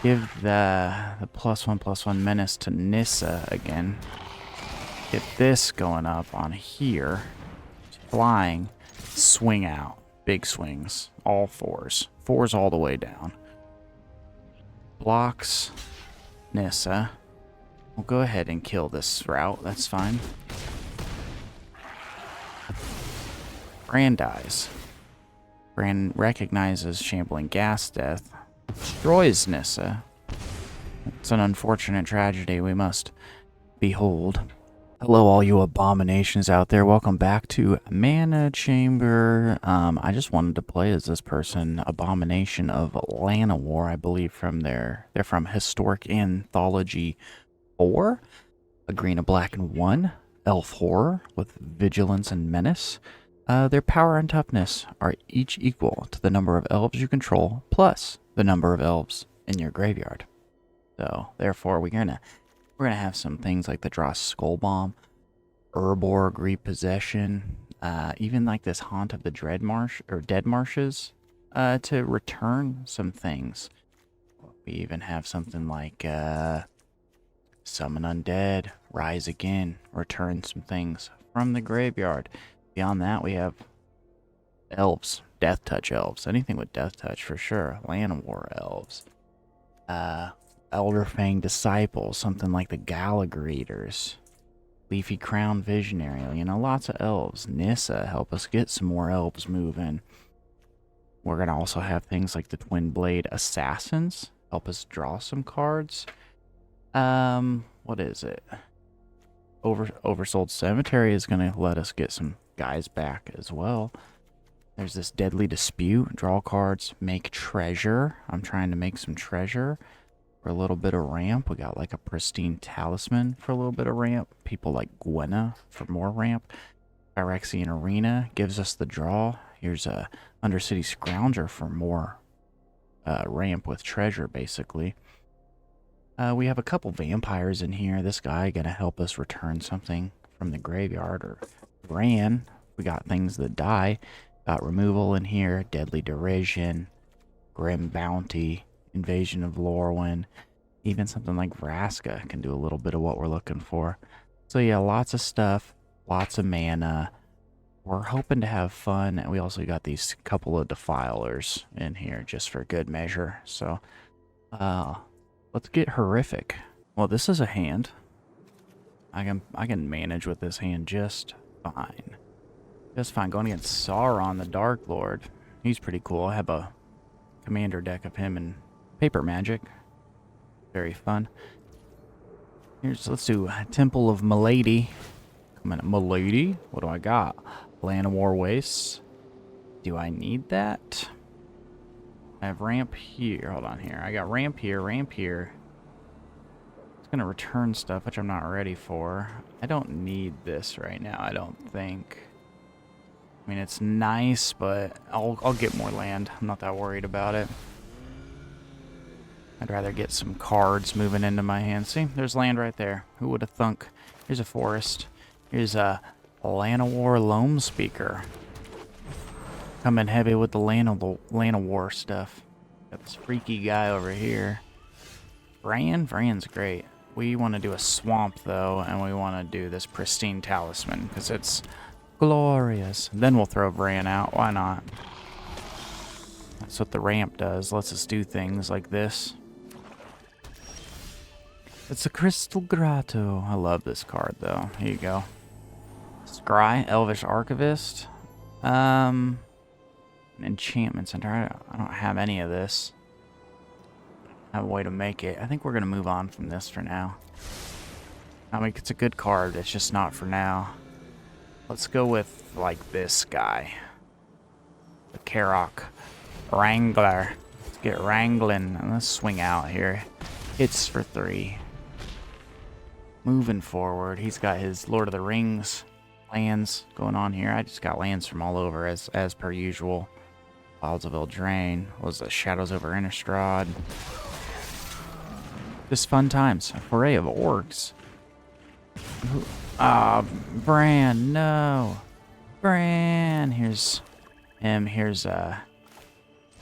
Give the +1/+1 menace to Nissa again. Get this going up on here. Flying. Swing out. Big swings. All fours. Fours all the way down. Blocks Nissa. We'll go ahead and kill this route. That's fine. Bran dies. Bran recognizes Shambling Gas Death. Destroys Nissa. It's an unfortunate tragedy we must behold. Hello all you abominations out there. Welcome back to Mana Chamber. I just wanted to play as this person, Abomination of Llanowar, I believe they're from Historic Anthology 4. A green, a black, and 1. Elf horror with vigilance and menace. Their power and toughness are each equal to the number of elves you control, plus the number of elves in your graveyard. So, therefore, we're gonna have some things like the Dross Skull Bomb, Urborg Repossession, even like this Haunt of the Dread Marsh or Dead Marshes, to return some things. We even have something like Summon Undead, Rise Again, return some things from the graveyard. Beyond that, we have elves, Death Touch elves, anything with Death Touch for sure. Llanowar elves, Elderfang Disciples, something like the Galagreators, Leafy Crown Visionary, lots of elves. Nissa, help us get some more elves moving. We're going to also have things like the Twin Blade Assassins, help us draw some cards. What is it? Oversold Cemetery is going to let us get some guys back as well. There's this Deadly Dispute, draw cards, make treasure. I'm trying to make some treasure for a little bit of ramp. We got like a Pristine Talisman for a little bit of ramp. People like Gwenna for more ramp. Phyrexian Arena gives us the draw. Here's a Undercity Scrounger for more ramp with treasure, basically. We have a couple vampires in here. This guy gonna help us return something from the graveyard or Bran. We got things that die. Got removal in here, Deadly Derision, Grim Bounty, Invasion of Lorwyn. Even something like Vraska can do a little bit of what we're looking for. So yeah, lots of stuff, lots of mana. We're hoping to have fun, and we also got these couple of Defilers in here just for good measure. So, let's get horrific. Well, this is a hand. I can manage with this hand just fine. Just fine. Going against Sauron, the Dark Lord. He's pretty cool. I have a commander deck of him and Paper Magic. Very fun. Let's do Temple of Malady. Come on, Malady. What do I got? Llanowar Wastes. Do I need that? I have ramp here. Hold on here. I got ramp here, ramp here. It's going to return stuff, which I'm not ready for. I don't need this right now, I don't think. I mean, it's nice, but I'll get more land. I'm not that worried about it. I'd rather get some cards moving into my hand. See, there's land right there. Who would have thunk? Here's a forest. Here's a Llanowar Loam Speaker. Coming heavy with the Llanowar stuff. Got this freaky guy over here. Bran's great. We want to do a swamp, though, and we want to do this Pristine Talisman, because it's glorious. Then we'll throw Bran out. Why not? That's what the ramp does. Lets us do things like this. It's a Crystal Grotto. I love this card, though. Here you go. Scry, Elvish Archivist. Enchantment Center. I don't have any of this. I have a way to make it. I think we're going to move on from this for now. I mean, it's a good card. It's just not for now. Let's go with, like, this guy. The Karok Wrangler. Let's get wrangling. And let's swing out here. Hits for 3. Moving forward. He's got his Lord of the Rings lands going on here. I just got lands from all over as per usual. Wilds of Eldraine. Was the Shadows over Innistrad. Just fun times. A foray of orcs. Bran, no. Bran. Here's him. Here's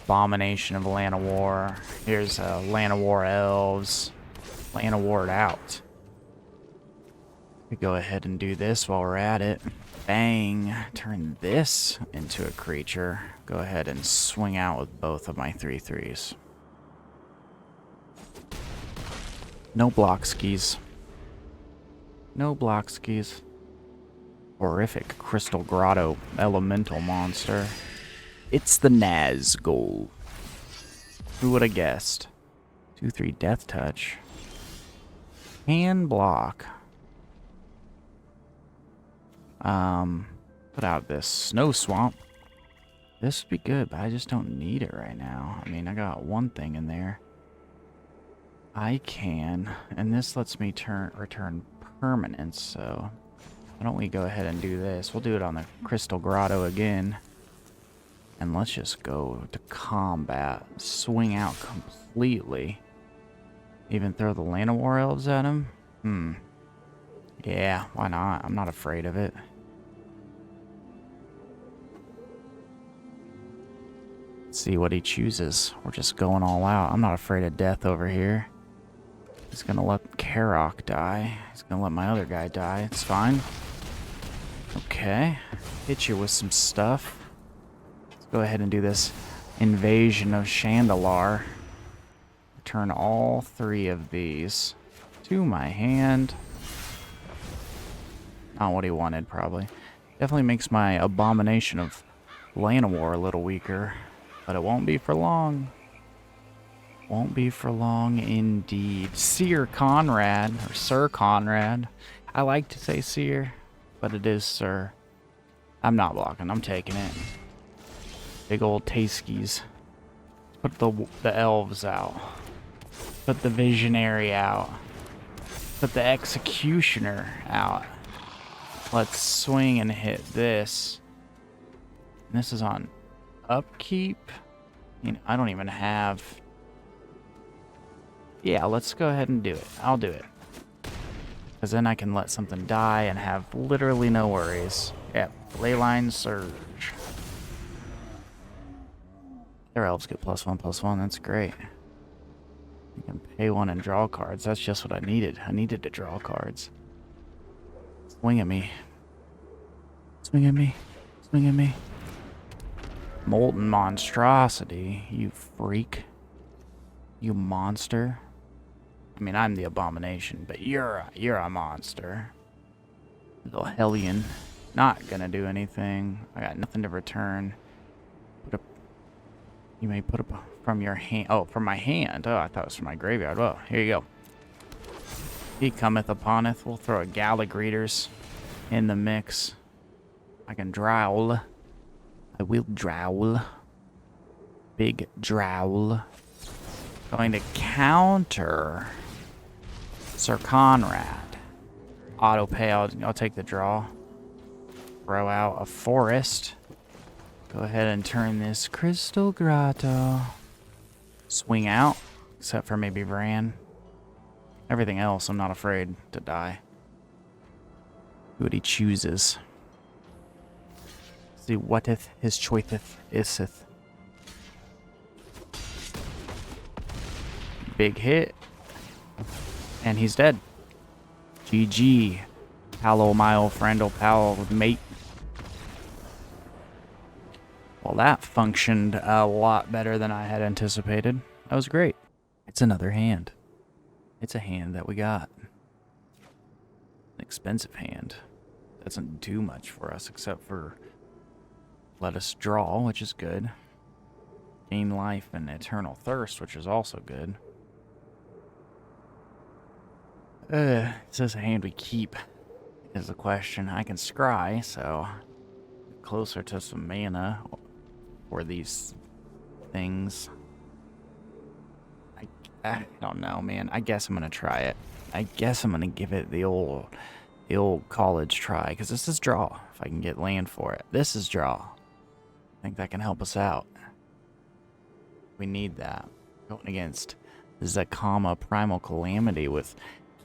Abomination of Llanowar. Here's Llanowar Elves. Llanowar out. We go ahead and do this while we're at it. Bang. Turn this into a creature. Go ahead and swing out with both of my 3/3s. No block skis. No block skis. Horrific Crystal Grotto elemental monster. It's the Nazgul. Who would have guessed? 2/3 death touch. Can block. Put out this snow swamp. This would be good, but I just don't need it right now. I mean, I got one thing in there. I can, and this lets me return permanence, so why don't we go ahead and do this? We'll do it on the Crystal Grotto again. And let's just go to combat. Swing out completely. Even throw the Llanowar Elves at him? Yeah, why not? I'm not afraid of it. Let's see what he chooses. We're just going all out. I'm not afraid of death over here. He's gonna let Karok die. He's gonna let my other guy die. It's fine. Okay. Hit you with some stuff. Let's go ahead and do this Invasion of Shandalar. Return all 3 of these to my hand. Not what he wanted, probably. Definitely makes my Abomination of Llanowar a little weaker. But it won't be for long. Won't be for long indeed. Seer Conrad, or Sir Conrad. I like to say Seer, but it is Sir. I'm not blocking, I'm taking it. Big old Taskies. Put the elves out. Put the Visionary out. Put the Executioner out. Let's swing and hit this. And this is on upkeep. I mean, I don't even have... Yeah, let's go ahead and do it. I'll do it. Because then I can let something die and have literally no worries. Yep, Leyline Surge. Their elves get +1/+1, that's great. You can pay 1 and draw cards. That's just what I needed. I needed to draw cards. Swing at me. Swing at me. Swing at me. Molten Monstrosity, you freak. You monster. I mean, I'm the Abomination, but you're a monster. Little Hellion. Not gonna do anything. I got nothing to return. You may put up from your hand. Oh, from my hand. Oh, I thought it was from my graveyard. Well, here you go. He cometh uponeth. We'll throw a Gallagreeters in the mix. I can drowl. I will drowl. Big drowl. Going to counter Sir Conrad. Auto pay. I'll take the draw. Throw out a forest. Go ahead and turn this Crystal Grotto. Swing out, except for maybe Bran. Everything else, I'm not afraid to die. See what he chooses. See whateth his choiceth iseth. Big hit. And he's dead. GG. Palo mile friendle pal mate. Well, that functioned a lot better than I had anticipated. That was great. It's another hand. It's a hand that we got. An expensive hand. Doesn't do much for us except for let us draw, which is good. Gain life and eternal thirst, which is also good. This is a hand we keep, is the question. I can scry, so closer to some mana for these things. I don't know, man. I guess I'm gonna try it. I guess I'm gonna give it the old college try, because this is draw. If I can get land for it, this is draw. I think that can help us out. We need that. Going against Zacama Primal Calamity with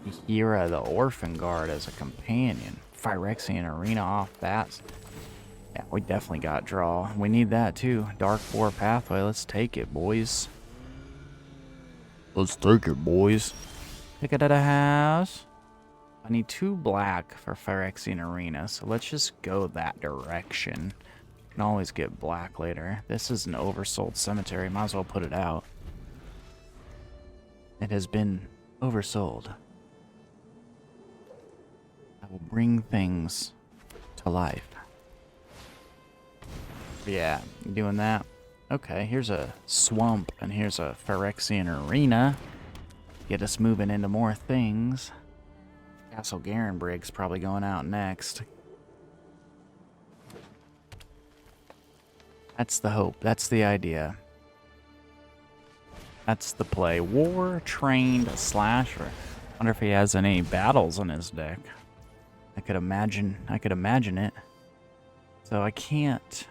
Kaheera the Orphanguard as a companion. Phyrexian Arena off bats. Yeah, we definitely got draw. We need that too. Darkbore Pathway. Let's take it, boys. Let's take it, boys. Take it to the house. I need 2 black for Phyrexian Arena, so let's just go that direction. Can always get black later. This is an oversold cemetery. Might as well put it out. It has been oversold. I will bring things to life. Yeah, doing that. Okay, here's a swamp and here's a Phyrexian Arena. Get us moving into more things. Castle Garenbrig's probably going out next. That's the hope. That's the idea. That's the play. War-trained slasher. Wonder if he has any battles on his deck. I could imagine it. So I can't.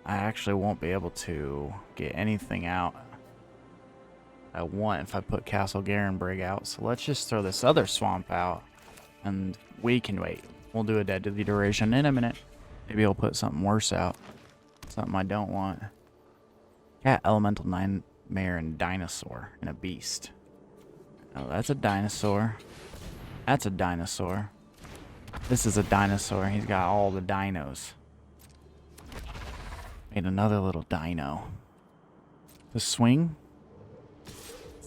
I actually won't be able to get anything out I want if I put Castle Garenbrig out. So let's just throw this other swamp out. And we can wait. We'll do a deadly duration in a minute. Maybe I'll put something worse out. Something I don't want. Cat, Elemental, Nightmare, and Dinosaur. And a Beast. Oh, that's a dinosaur. That's a dinosaur. This is a dinosaur. He's got all the dinos. Made another little dino. The swing?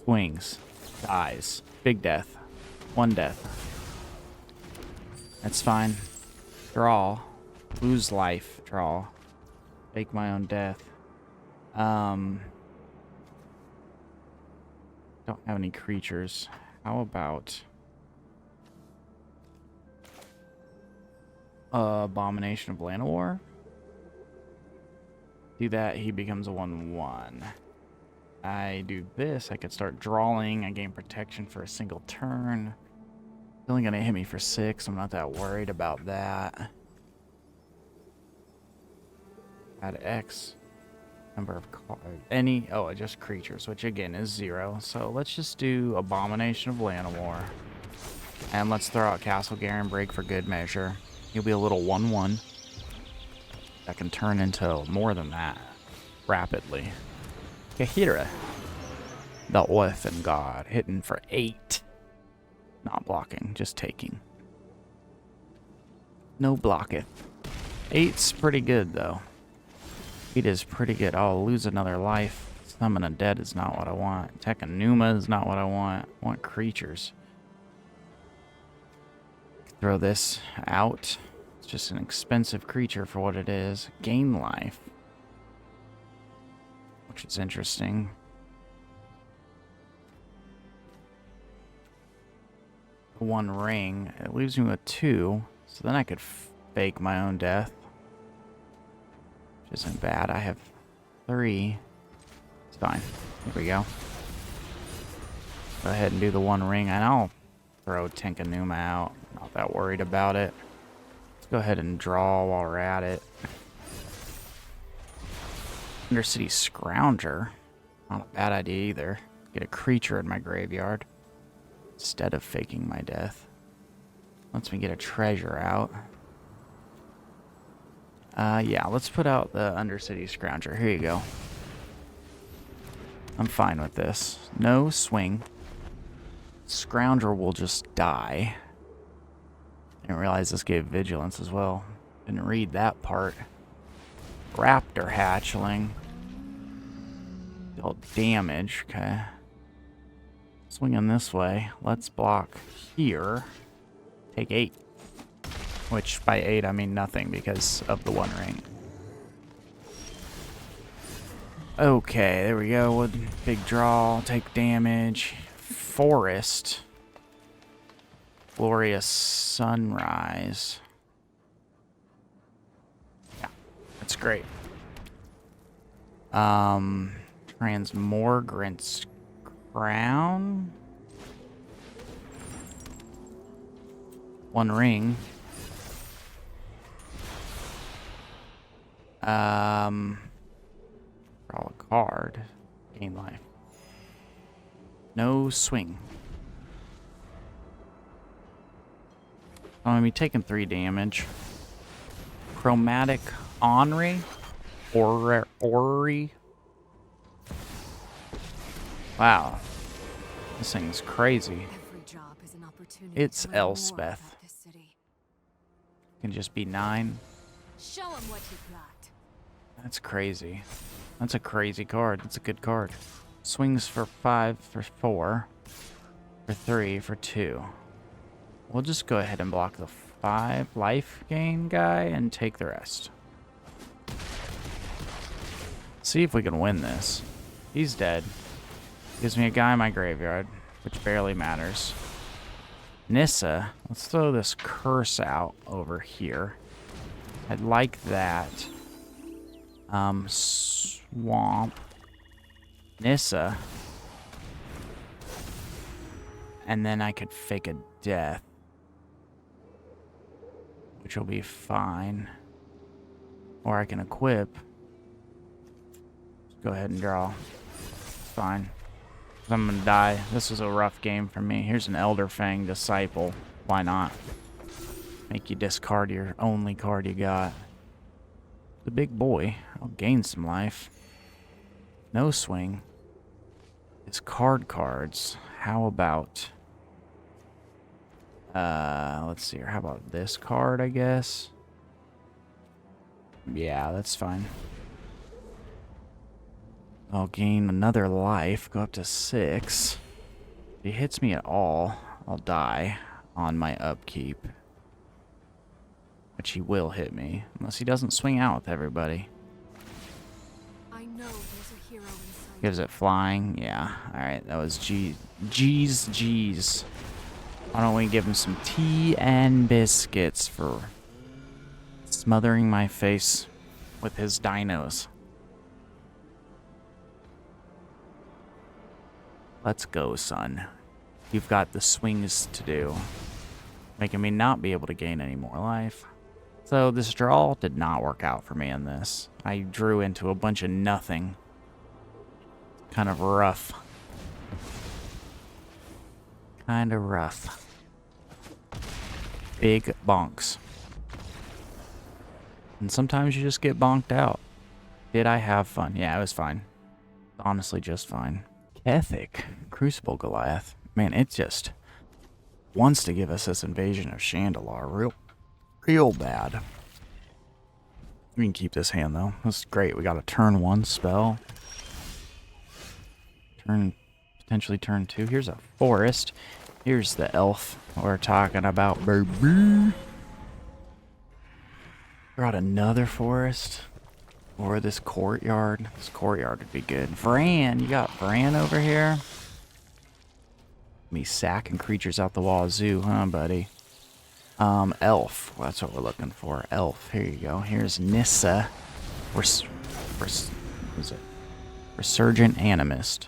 Swings. Dies. Big death. 1 death. That's fine. Draw. Lose life. Draw. Fake my own death. Don't have any creatures. How about Abomination of Llanowar? Do that, he becomes a 1/1. I do this, I could start drawing. I gain protection for a single turn. It's only gonna hit me for 6. I'm not that worried about that. Add X. Number of cards. Just creatures, which again is 0. So let's just do Abomination of Llanowar. And let's throw out Castle Garenbrig for good measure. He'll be a little 1/1. That can turn into more than that rapidly. Kaheera. The Orphanguard. Hitting for 8. Not blocking, just taking. No blocketh. 8's pretty good, though. 8 is pretty good. I'll lose another life. Summon a dead is not what I want. Takenuma is not what I want. I want creatures. Throw this out. It's just an expensive creature for what it is. Gain life. Which is interesting. One ring. It leaves me with 2. So then I could fake my own death. Which isn't bad. I have 3. It's fine. Here we go. Go ahead and do the 1 ring. And I'll throw Takenuma out. Not that worried about it. Let's go ahead and draw while we're at it. Undercity Scrounger. Not a bad idea either. Get a creature in my graveyard instead of faking my death. Lets me get a treasure out. Yeah, let's put out the Undercity Scrounger. Here you go. I'm fine with this. No swing. Scrounger will just die. Didn't realize this gave vigilance as well. Didn't read that part. Raptor Hatchling. Dealt damage. Okay. Swinging this way. Let's block here. Take 8. Which by 8 I mean nothing because of the 1 ring. Okay, there we go. Big draw. Take damage. Forest. Glorious Sunrise. Yeah, that's great. Transmogrant's Crown. 1 ring. Draw a card. Gain life. No swing. I'm gonna be taking 3 damage. Chromatic Orrery. Orrery. Wow. This thing's crazy. It's Elspeth. Can just be 9. Show him what you got. That's crazy. That's a crazy card. That's a good card. Swings for 5, for 4, for 3, for 2. We'll just go ahead and block the 5 life gain guy and take the rest. See if we can win this. He's dead. Gives me a guy in my graveyard, which barely matters. Nissa, let's throw this curse out over here. I'd like that. Swamp. Nissa. And then I could fake a death, which will be fine. Or I can equip. Go ahead and draw. Fine. I'm gonna die. This was a rough game for me. Here's an Elder Fang Disciple. Why not? Make you discard your only card you got. The big boy. I'll gain some life. No swing. It's cards. How about... let's see here. How about this card, I guess? Yeah, that's fine. I'll gain another life, go up to 6. If he hits me at all, I'll die on my upkeep. Which he will hit me, unless he doesn't swing out with everybody. I know there's a hero inside. Gives it flying, yeah. Alright, that was G's. Why don't we give him some tea and biscuits for smothering my face with his dinos. Let's go, son. You've got the swings to do. Making me not be able to gain any more life. So this draw did not work out for me in this. I drew into a bunch of nothing. Kind of rough. Kind of rough. Big bonks. And sometimes you just get bonked out. Did I have fun? Yeah, it was fine. Honestly, just fine. Kethek, Crucible Goliath. Man, it just wants to give us this invasion of Llanowar real bad. We can keep this hand though. That's great. We got a turn 1 spell. Potentially turn 2. Here's a forest. Here's the elf we're talking about, baby. Brought another forest. Or this courtyard. This courtyard would be good. Vran, you got Vran over here? Me sacking creatures out the wazoo, huh, buddy? Elf. Well, that's what we're looking for. Elf. Here you go. Here's Nissa. What is it? Resurgent Animist.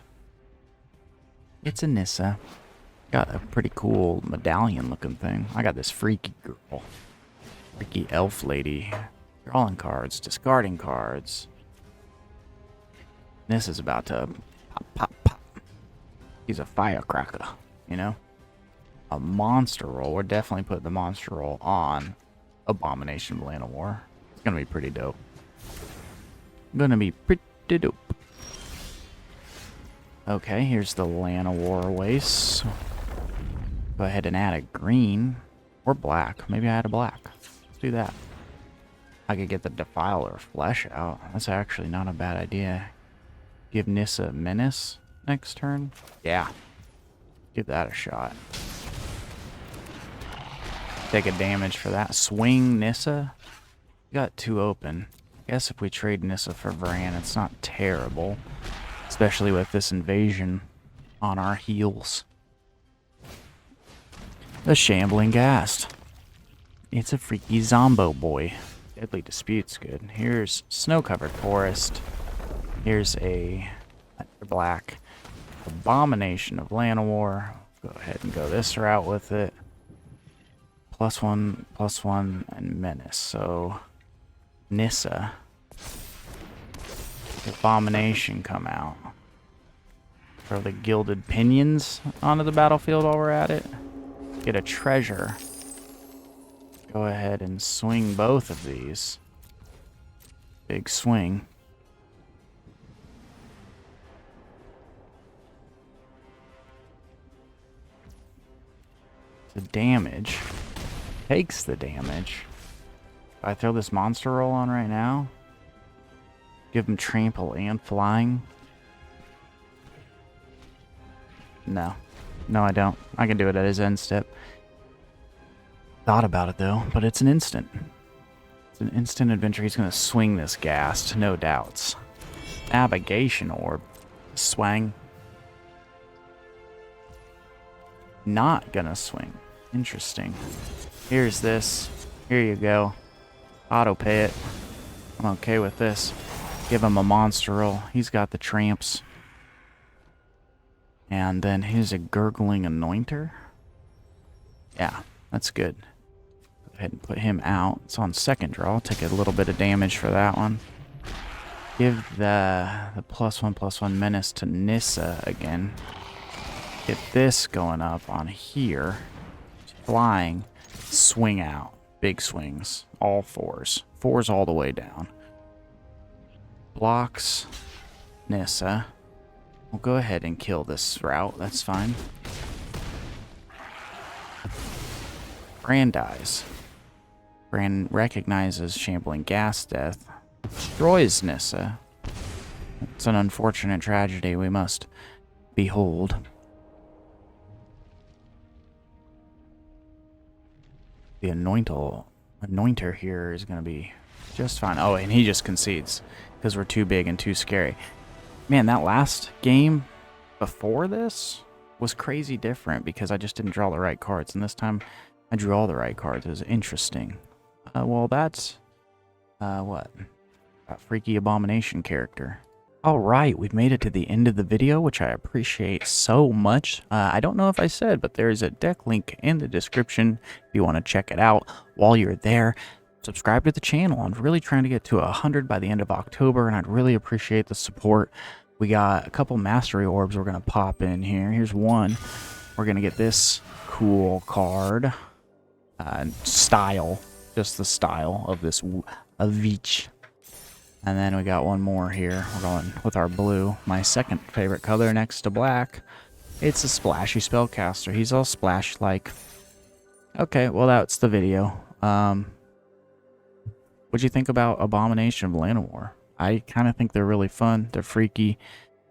It's a Nissa. Got a pretty cool medallion looking thing. I got this freaky girl. Freaky elf lady. Drawing cards, discarding cards. This is about to pop. He's a firecracker, you know? A monster roll. We're definitely putting the monster roll on Abomination of Llanowar. It's gonna be pretty dope. Okay, here's the Llanowar Wastes. Go ahead and add a green or black. Maybe I add a black. Let's do that. I could get the Defiler Flesh out. That's actually not a bad idea. Give Nissa Menace next turn. Yeah. Give that a shot. Take a damage for that. Swing Nissa. Got 2 open. I guess if we trade Nissa for Vran, it's not terrible. Especially with this invasion on our heels. The Shambling Ghast. It's a freaky Zombo boy. Deadly Dispute's good. Here's Snow-Covered Forest. Here's a black Abomination of Llanowar. Go ahead and go this route with it. +1/+1, and Menace. So, Nissa. Abomination come out. Throw the Gilded Pinions onto the battlefield while we're at it. Get a treasure. Go ahead and swing both of these. Big swing. The damage. Takes the damage. If I throw this monster roll on right now, give him trample and flying. No. No, I don't. I can do it at his end step. Thought about it though, but it's an instant. It's an instant adventure. He's going to swing this ghast, no doubts. Navigation orb. Swang. Not gonna swing. Interesting. Here's this. Here you go. Auto pay it. I'm okay with this. Give him a monster roll. He's got the tramps. And then here's a gurgling anointer. Yeah, that's good. Go ahead and put him out. It's on second draw. I'll take a little bit of damage for that one. Give the +1/+1 menace to Nissa again. Get this going up on here. Flying. Swing out. Big swings. All fours. Fours all the way down. Blocks. Nissa. We'll go ahead and kill this route. That's fine. Bran dies. Bran recognizes Shambling Ghast Death. Destroys Nissa. It's an unfortunate tragedy we must behold. The anointer here is going to be just fine. Oh, and he just concedes because we're too big and too scary. Man, that last game before this was crazy different because I just didn't draw the right cards. And this time I drew all the right cards. It was interesting. Well, that's... what? That freaky abomination character. Alright, we've made it to the end of the video, which I appreciate so much. I don't know if I said, but there's a deck link in the description if you want to check it out. While you're there, subscribe to the channel. I'm really trying to get to 100 by the end of October, and I'd really appreciate the support. We got a couple mastery orbs we're going to pop in here. Here's one. We're going to get this cool card. Style. Just the style of this Avich. And then we got one more here. We're going with our blue. My second favorite color next to black. It's a splashy spellcaster. He's all splash-like. Okay, well that's the video. What'd you think about Abomination of Llanowar? I kind of think they're really fun. They're freaky.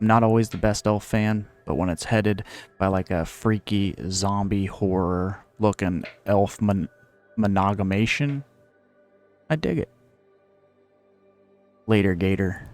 I'm not always the best elf fan, but when it's headed by like a freaky zombie horror looking elf monogamation, I dig it. Later, Gator.